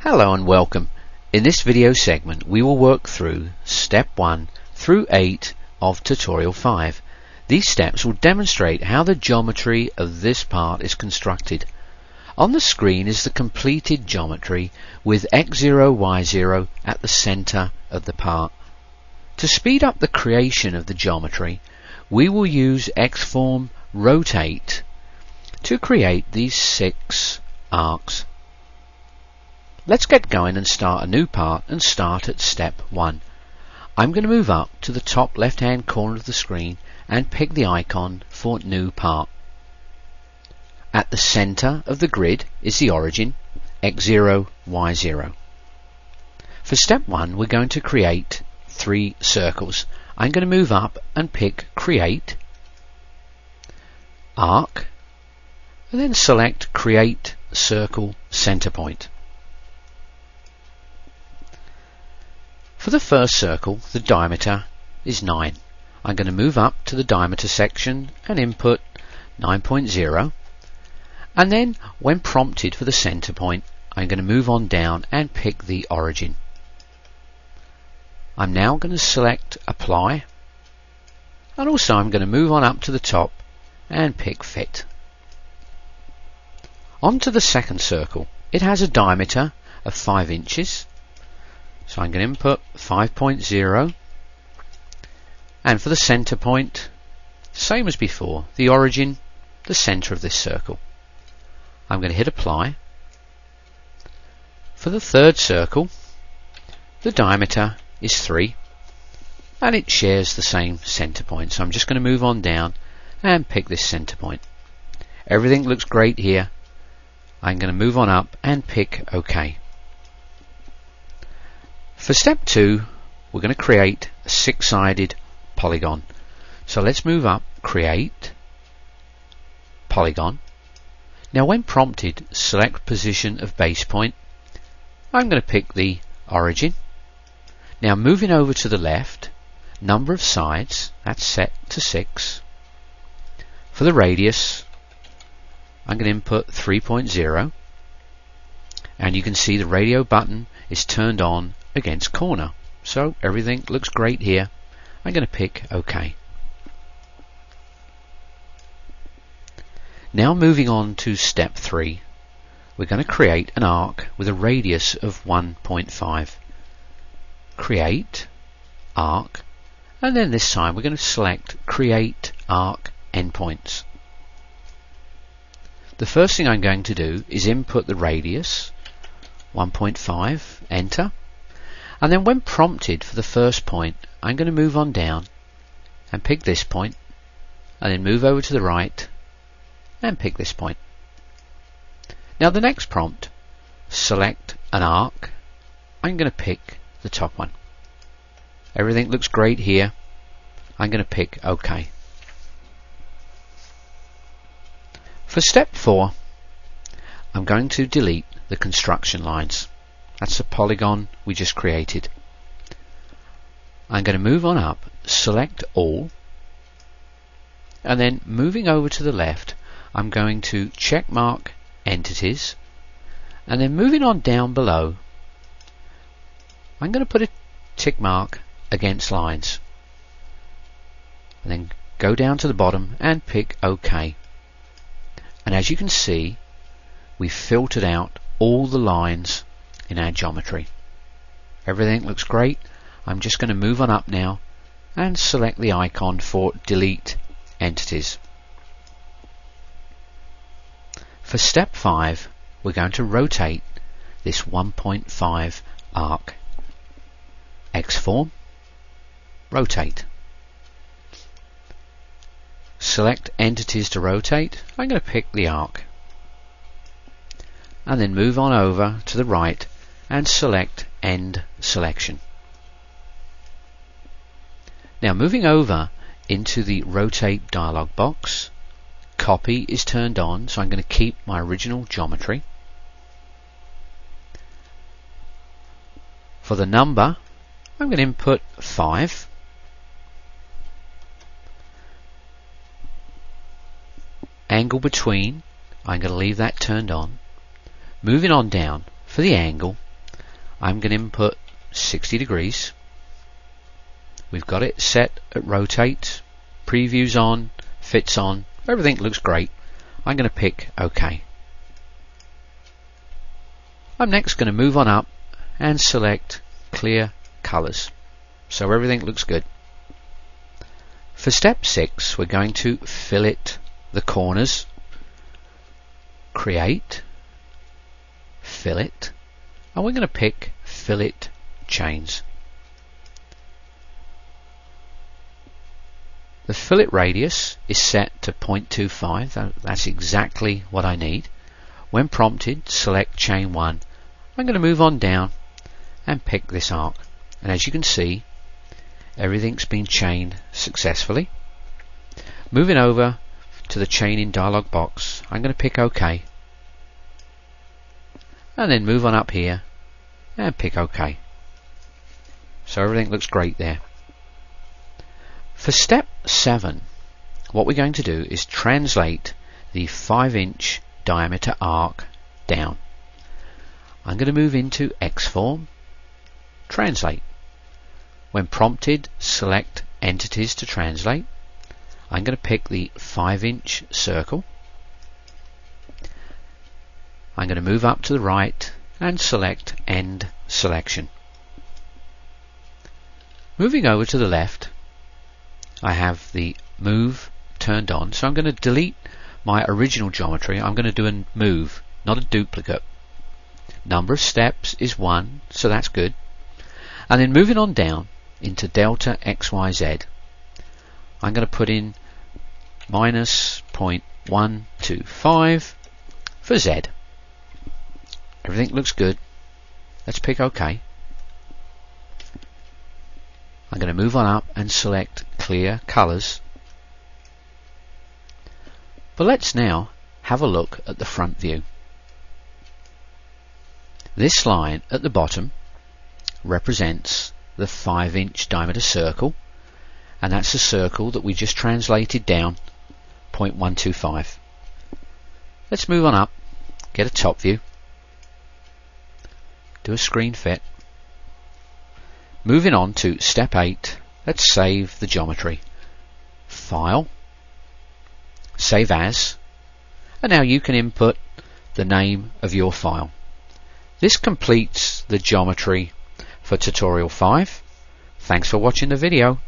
Hello and welcome. In this video segment we will work through step 1 through 8 of tutorial 5. These steps will demonstrate how the geometry of this part is constructed. On the screen is the completed geometry with x0, y0 at the center of the part. To speed up the creation of the geometry, we will use Xform Rotate to create these 6 arcs. Let's get going and start a new part and start at step 1. I'm going to move up to the top left hand corner of the screen and pick the icon for new part. At the center of the grid is the origin x0, y0. For step 1 we're going to create 3 circles. I'm going to move up and pick Create, Arc, and then select Create Circle Center Point. For the first circle, the diameter is 9. I'm going to move up to the diameter section and input 9.0, and then when prompted for the center point I'm going to move on down and pick the origin. I'm now going to select Apply, and also I'm going to move on up to the top and pick Fit. On to the second circle. It has a diameter of 5 inches. So I'm going to input 5.0, and for the center point, same as before, the origin, the center of this circle. I'm going to hit Apply. For the third circle, the diameter is 3 and it shares the same center point. So I'm just going to move on down and pick this center point. Everything looks great here. I'm going to move on up and pick OK. For step 2 we're going to create a 6-sided polygon. So let's move up, Create, Polygon. Now when prompted, select position of base point. I'm going to pick the origin. Now moving over to the left, number of sides, that's set to 6. For the radius I'm going to input 3.0, and you can see the radio button is turned on against corner, so everything looks great here. I'm going to pick OK. Now moving on to step 3, we're going to create an arc with a radius of 1.5. Create, Arc, and then this time we're going to select Create Arc Endpoints. The first thing I'm going to do is input the radius 1.5, enter. And then when prompted for the first point, I'm going to move on down and pick this point, and then move over to the right and pick this point. Now the next prompt, select an arc. I'm going to pick the top one. Everything looks great here. I'm going to pick OK. For step 4, I'm going to delete the construction lines. That's the polygon we just created. I'm going to move on up, select all, and then moving over to the left I'm going to check mark entities, and then moving on down below I'm going to put a tick mark against lines, and then go down to the bottom and pick OK. And as you can see, we've filtered out all the lines in our geometry. Everything looks great. I'm just going to move on up now and select the icon for Delete Entities. For step 5 we're going to rotate this 1.5 arc. Xform, Rotate. Select Entities to rotate. I'm going to pick the arc, and then move on over to the right and select End Selection. Now moving over into the Rotate dialog box, Copy is turned on, so I'm going to keep my original geometry. For the number I'm going to input 5. Angle between, I'm going to leave that turned on. Moving on down, for the angle I'm going to input 60 degrees. We've got it set at rotate, previews on, fits on, everything looks great. I'm going to pick OK. I'm next going to move on up and select clear colors, so everything looks good. For step 6, we're going to fillet the corners, create, fillet, and we're going to pick fillet chains. The fillet radius is set to 0.25. That's exactly what I need. When prompted, select chain 1. I'm going to move on down and pick this arc, and as you can see, everything's been chained successfully. Moving over to the chaining dialog box, I'm going to pick OK, and then move on up here and pick OK. So everything looks great there. For step 7, what we're going to do is translate the 5-inch diameter arc down. I'm going to move into Xform, translate. When prompted, select entities to translate. I'm going to pick the 5-inch circle. I'm going to move up to the right and select end selection. Moving over to the left, I have the move turned on, so I'm going to delete my original geometry. I'm going to do a move, not a duplicate. Number of steps is 1, so that's good. And then moving on down into delta XYZ, I'm going to put in minus 0.125 for Z. Everything looks good. Let's pick OK. I'm going to move on up and select clear colors. But let's now have a look at the front view. This line at the bottom represents the 5-inch diameter circle, and that's the circle that we just translated down 0.125. Let's move on up, get a top view, do a screen fit. Moving on to step 8, let's save the geometry. File, save as, and now you can input the name of your file. This completes the geometry for tutorial 5. Thanks for watching the video.